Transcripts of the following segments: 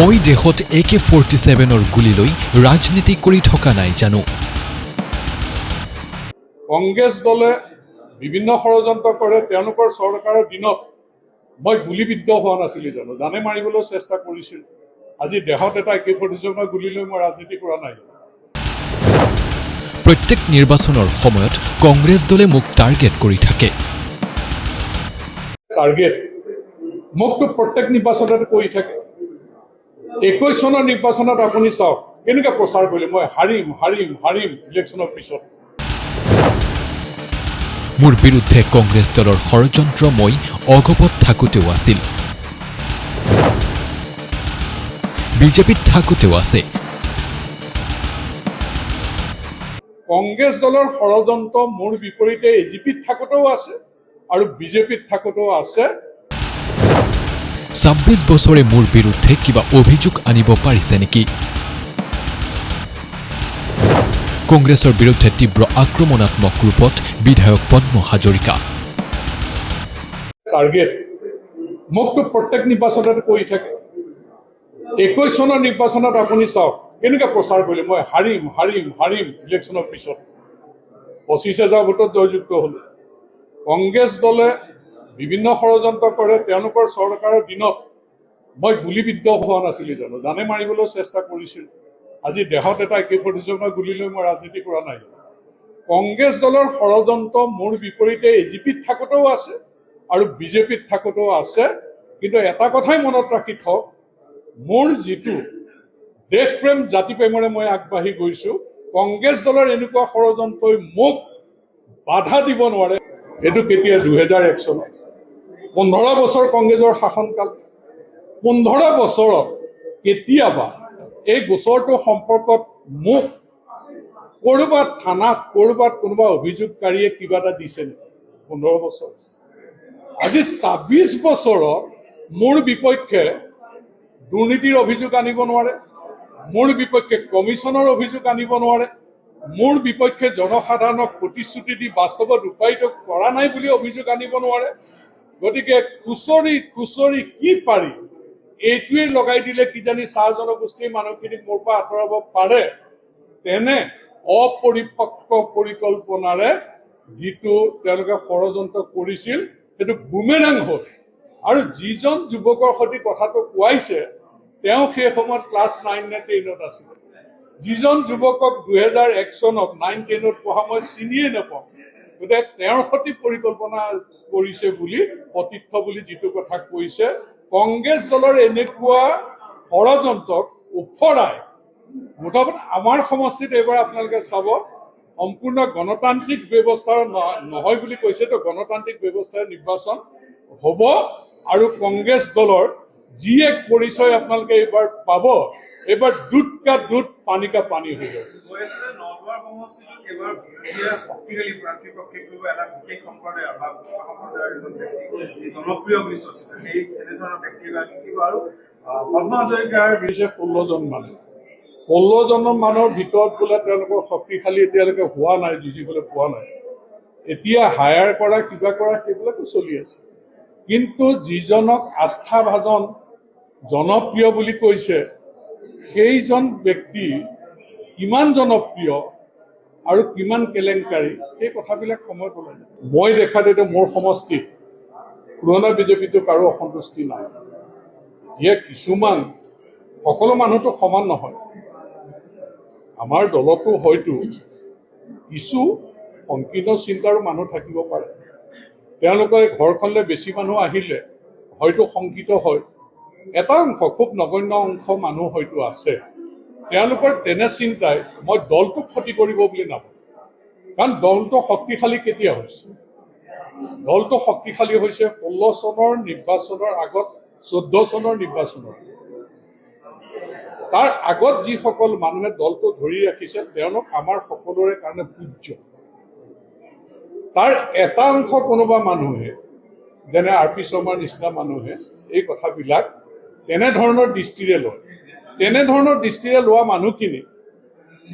মই দেশত AK-47 গুলি লৈ ৰাজনীতি কৰি থকা নাই জানো। কংগ্ৰেছ দলে বিভিন্ন ষড়যন্ত্ৰ কৰে। তেওঁলোকৰ চৰকাৰৰ দিনত মই গুলিবিদ্ধ হোৱা নাছিলো জানো, জানে মাৰিবলৈ চেষ্টা কৰিছিল। আজি দেশত এটা AK-47 গুলি লৈ মই ৰাজনীতি কৰা নাই। প্ৰত্যেক নিৰ্বাচনৰ সময়ত কংগ্ৰেছ দলে মোক টাৰ্গেট কৰি থাকে। টাৰ্গেট মোকতো প্ৰত্যেক নিৰ্বাচনতে কৰি থাকে। 21 চনৰ নিৰ্বাচনত আপুনি চাওক কেনেকৈ প্ৰচাৰ কৰিলে, মই হাৰিম হাৰিম হাৰিম ইলেকশ্যনৰ পিছত। মোৰ বিৰুদ্ধে কংগ্ৰেছ দলৰ ষড়যন্ত্ৰ মই অগপত থাকোঁতেও আছিল, বিজেপিত থাকোঁতেও আছে। কংগ্ৰেছ দলৰ ষড়যন্ত্ৰ মোৰ বিপৰীতে AGPত থাকোঁতেও আছে আৰু বিজেপিত থাকোঁতেও আছে। 26 বছৰে মোৰ বিৰুদ্ধে কিবা অভিযোগ আনিব পাৰিছে নেকি? কংগ্ৰেছৰ বিৰুদ্ধে তীব্ৰ আক্ৰমণাত্মক ৰূপত বিধায়ক পদ্ম হাজৰিকা। টাৰ্গেট মোকতো প্ৰত্যেক নিৰ্বাচনতে কৰি থাকে। 21 চনৰ নিৰ্বাচনত আপুনি চাওক কেনেকৈ প্ৰচাৰ কৰিলে, মই হাৰিম হাৰিম হাৰিম ইলেকশ্যনৰ পিছত। 25,000 ভোটত জয়যুক্ত হ'ল। কংগ্ৰেছ দলে বিভিন্ন ষড়যন্ত্ৰ কৰে। তেওঁলোকৰ চৰকাৰৰ দিনত মই গুলিবিদ্ধ হোৱা নাছিলো জানো, জানে মাৰিবলৈ চেষ্টা কৰিছিল। আজি দেশত এটা AK-47 গুলি লৈ মই ৰাজনীতি কৰা নাই। কংগ্ৰেছ দলৰ ষড়যন্ত্ৰ মোৰ বিপৰীতে AGPত থাকোঁতেও আছে আৰু বিজেপিত থাকোঁতেও আছে। কিন্তু এটা কথাই মনত ৰাখি থওক, মোৰ যিটো দেশপ্ৰেম জাতিপ্ৰেমেৰে মই আগবাঢ়ি গৈছো, কংগ্ৰেছ দলৰ এনেকুৱা ষড়যন্ত্ৰই মোক বাধা দিব নোৱাৰে। এইটো কেতিয়া 2001 চনত 15 বছৰ কংগ্ৰেছৰ শাসনকাল। 15 বছৰত কেতিয়াবা এই গোচৰটো সম্পৰ্কত মোক ক'ৰবাত থানাত ক'ৰবাত কোনোবা অভিযোগকাৰীয়ে কিবা এটা দিছে নেকি? 15 বছৰ। আজি 26 বছৰত মোৰ বিপক্ষে দুৰ্নীতিৰ অভিযোগ আনিব নোৱাৰে, মোৰ বিপক্ষে কমিশ্যনৰ অভিযোগ আনিব নোৱাৰে, মোৰ বিপক্ষে জনসাধাৰণক প্ৰতিশ্ৰুতি দি বাস্তৱত ৰূপায়িত কৰা নাই বুলি অভিযোগ আনিব নোৱাৰে। গতিকে খুচৰি খুচৰি কি পাৰি এইটোৱে লগাই দিলে কিজানি চাহ জনগোষ্ঠীৰ মানুহখিনিক মোৰ পৰা আঁতৰাব পাৰে। তেনে অপৰিপক্ক পৰিকল্পনাৰে যিটো তেওঁলোকে ষড়যন্ত্ৰ কৰিছিল সেইটো বুমেৰাং হ'ল। আৰু যিজন যুৱকৰ সৈতে কথাটো কোৱাইছে তেওঁ সেই সময়ত ক্লাছ 9 নে 10ত আছিল। যিজন যুৱকক 2001 চনত 9-10ত পঢ়া মই চিনিয়ে নাপাওঁ। গতিকে তেওঁৰ সৈতে পৰিকল্পনা কৰিছে বুলি সতীৰ্থ বুলি যিটো কথা কৈছে, কংগ্ৰেছ দলৰ এনেকুৱা ষড়যন্ত্ৰক ওফৰাই মুঠতে আমাৰ সমষ্টিত এইবাৰ আপোনালোকে চাব সম্পূৰ্ণ গণতান্ত্ৰিক ব্যৱস্থাৰ নহয় বুলি কৈছে। তো গণতান্ত্ৰিক ব্যৱস্থাৰ নিৰ্বাচন হ'ব আৰু কংগ্ৰেছ দলৰ যি এক পৰিচয় আপোনালোকে এইবাৰ পাব, এইবাৰ দুধ কা দুধ পানী কা পানী হৈ যাব। পদ্ম হাজৰিকাৰ 16জন মানুহ 16জন মানুহৰ ভিতৰত বোলে তেওঁলোকৰ শক্তিশালী এতিয়ালৈকে হোৱা নাই, যুঁজিবলৈ পোৱা নাই। এতিয়া হায়াৰ কৰা কিবা কৰা সেইবিলাকো চলি আছে। কিন্তু যিজনক আস্থাভাজন জনপ্ৰিয় বুলি কৈছে সেইজন ব্যক্তি কিমান জনপ্ৰিয় আৰু কিমান কেলেংকাৰী সেই কথাবিলাক সময়ত ওলাই যায়। মই দেখাত এতিয়া মোৰ সমষ্টিত পুৰণা বিজেপিটো কাৰো অসন্তুষ্টি নাই। ইয়াৰ কিছুমান সকলো মানুহতো সমান নহয়। আমাৰ দলতো হয়তো কিছু সংকীৰ্ণ চিন্তাৰো মানুহ থাকিব পাৰে। তেওঁলোকে ঘৰখনলৈ বেছি মানুহ আহিলে হয়তো শংকিত হয়। এটা অংশ খুব নগণ্য অংশ মানুহ হয়তো আছে, তেওঁলোকৰ তেনে চিন্তাই মই দলটোক ক্ষতি কৰিব বুলি নাভাবোঁ। কাৰণ দলটো শক্তিশালী কেতিয়া হৈছে? দলটো শক্তিশালী হৈছে 16 চনৰ নিৰ্বাচনৰ আগত, 14 চনৰ নিৰ্বাচনৰ। তাৰ আগত যিসকল মানুহে দলটো ধৰি ৰাখিছে তেওঁলোক আমাৰ সকলোৰে কাৰণে পূজ্য। তাৰ এটা অংশ কোনোবা মানুহে যেনে RP শৰ্মাৰ নিচিনা মানুহে এই কথাবিলাক তেনেধৰণৰ দৃষ্টিৰে লয়। তেনেধৰণৰ দৃষ্টিৰে লোৱা মানুহখিনি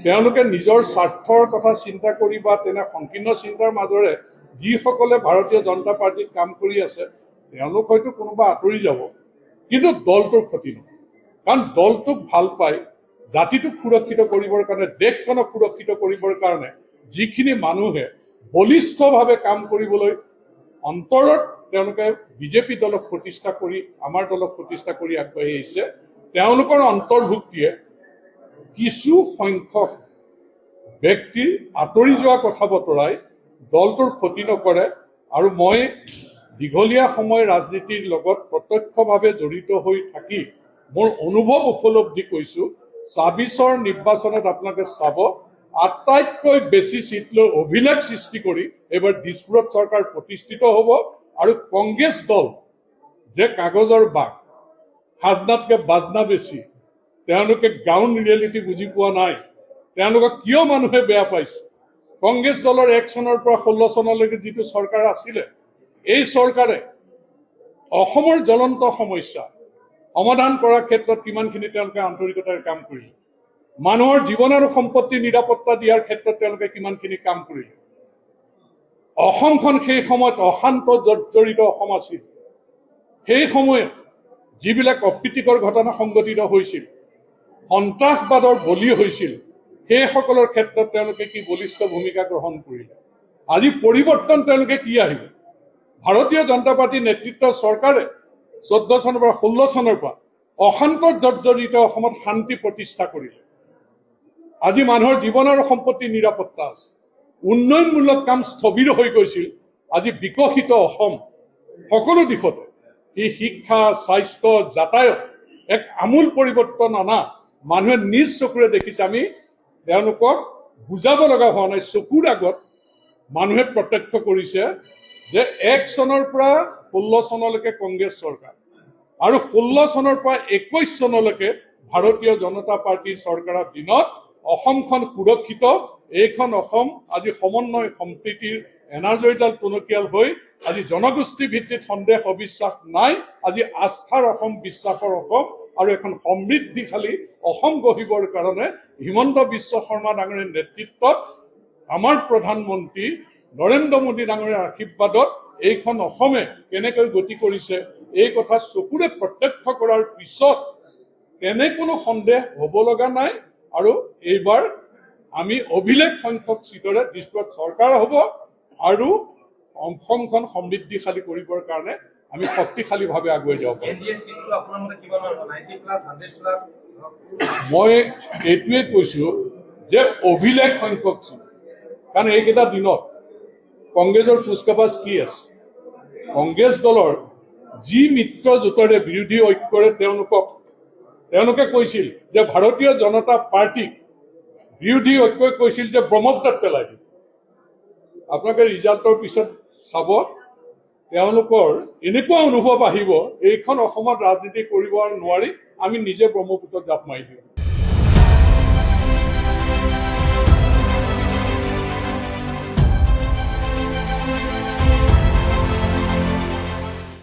তেওঁলোকে নিজৰ স্বাৰ্থৰ কথা চিন্তা কৰি বা তেনে সংকীৰ্ণ চিন্তাৰ মাজেৰে যিসকলে ভাৰতীয় জনতা পাৰ্টিত কাম কৰি আছে তেওঁলোক হয়তো কোনোবা আঁতৰি যাব, কিন্তু দলটোৰ ক্ষতি নহয়। কাৰণ দলটোক ভাল পায়, জাতিটোক সুৰক্ষিত কৰিবৰ কাৰণে, দেশখনক সুৰক্ষিত কৰিবৰ কাৰণে যিখিনি মানুহে বলিষ্ঠভাৱে কাম কৰিবলৈ অন্তৰত তেওঁলোকে বিজেপি দলক প্ৰতিষ্ঠা কৰি, আমাৰ দলক প্ৰতিষ্ঠা কৰি আগবাঢ়ি আহিছে, তেওঁলোকৰ অন্তৰ্ভুক্তিয়ে কিছু সংখ্যক ব্যক্তিৰ আঁতৰি যোৱা কথা বতৰাই দলটোৰ ক্ষতি নকৰে। আৰু মই দীঘলীয়া সময় ৰাজনীতিৰ লগত প্ৰত্যক্ষভাৱে জড়িত হৈ থাকি মোৰ অনুভৱ উপলব্ধি কৈছোঁ, ২৬ৰ নিৰ্বাচনত আপোনালোকে চাব, আটাইতকৈ বেছি চিট লৈ অভিলেখ সৃষ্টি কৰি এইবাৰ দিছপুৰত চৰকাৰ প্ৰতিষ্ঠিত হ'ব। আৰু কংগ্ৰেছ দল যে কাগজৰ বাঘ, খাজনাতকৈ বাজনা বেছি, তেওঁলোকে গ্ৰাউণ্ড ৰিয়েলিটি বুজি পোৱা নাই, তেওঁলোকক কিয় মানুহে বেয়া পাইছে। কংগ্ৰেছ দলৰ ১ চনৰ পৰা ১৬ চনলৈকে যিটো চৰকাৰ আছিলে, এই চৰকাৰে অসমৰ জ্বলন্ত সমস্যা সমাধান কৰাৰ ক্ষেত্ৰত কিমানখিনি তেওঁলোকে আন্তৰিকতাৰে কাম কৰিলে, মানুহৰ জীৱন আৰু সম্পত্তি নিৰাপত্তা দিয়াৰ ক্ষেত্ৰত তেওঁলোকে কিমানখিনি কাম কৰিলে। অসমখন সেই সময়ত অশান্ত জৰ্জৰিত অসম আছিল। সেই সময়ত যিবিলাক অপ্ৰীতিকৰ ঘটনা সংঘটিত হৈছিল, সন্ত্ৰাসবাদৰ বলি হৈছিল, সেইসকলৰ ক্ষেত্ৰত তেওঁলোকে কি বলিষ্ঠ ভূমিকা গ্ৰহণ কৰিলে। আজি পৰিৱৰ্তন তেওঁলোকে কি আহিব। ভাৰতীয় জনতা পাৰ্টীৰ নেতৃত্বৰ চৰকাৰে ১৪ চনৰ পৰা ১৬ চনৰ পৰা অশান্ত জৰ্জৰিত অসমত শান্তি প্ৰতিষ্ঠা কৰিলে। আজি মানুহৰ জীৱন আৰু সম্পত্তিৰ নিৰাপত্তা আছে। উন্নয়নমূলক কাম স্থবিৰ হৈ গৈছিল। আজি বিকশিত অসম সকলো দিশতে, ই শিক্ষা, স্বাস্থ্য, যাতায়াত এক আমূল পৰিৱৰ্তন অনা মানুহে নিজ চকুৰে দেখিছে। আমি তেওঁলোকক বুজাব লগা হোৱা নাই, চকুৰ আগত মানুহে প্ৰত্যক্ষ কৰিছে যে ১ চনৰ পৰা ১৬ চনলৈকে কংগ্ৰেছ চৰকাৰ আৰু ১৬ চনৰ পৰা ২১ চনলৈকে ভাৰতীয় জনতা পাৰ্টীৰ চৰকাৰৰ দিনত অসমখন সুৰক্ষিত। এইখন অসম আজি সমন্বয় সম্প্ৰীতিৰ এনাজৰীডাল টনকিয়াল হৈ আজি জনগোষ্ঠী ভিত্তিত সন্দেহ অবিশ্বাস নাই, আজি আস্থাৰ অসম, বিশ্বাসৰ অসম আৰু এখন সমৃদ্ধিশালী অসম গঢ়িবৰ কাৰণে হিমন্ত বিশ্ব শৰ্মা ডাঙৰীয়াৰ নেতৃত্বত আমাৰ প্ৰধানমন্ত্ৰী নৰেন্দ্ৰ মোদী ডাঙৰীয়াৰ আশীৰ্বাদত এইখন অসমে কেনেকৈ গতি কৰিছে, এই কথা চকুৰে প্ৰত্যক্ষ কৰাৰ পিছত তেনে কোনো সন্দেহ হ'ব লগা নাই। আৰু এইবাৰ আমি অভিলেখ সংখ্যক চিটৰে দিছপুৰত চৰকাৰ হ'ব আৰু অসমখন সমৃদ্ধিশালী কৰিবৰ কাৰণে আমি শক্তিশালীভাৱে আগুৱাই যাব পাৰিম। মই এইটোৱে কৈছোঁ যে অভিলেখ সংখ্যক চিট, কাৰণ এইকেইটা দিনত কংগ্ৰেছৰ কুচকাৱাজ কি আছে। কংগ্ৰেছ দলৰ যি মিত্ৰজোঁটৰে বিৰোধী ঐক্যৰে তেওঁলোকে কৈছিল যে ভাৰতীয় জনতা পাৰ্টীক বিৰোধী ঐক্যই কৈছিল যে ব্ৰহ্মপুত্ৰত পেলাই দিব। আপোনালোকে ৰিজাল্টৰ পিছত চাব, তেওঁলোকৰ এনেকুৱা অনুভৱ আহিব, এইখন অসমত ৰাজনীতি কৰিব নোৱাৰি, আমি নিজে ব্ৰহ্মপুত্ৰত জাপ মাৰি দিওঁ।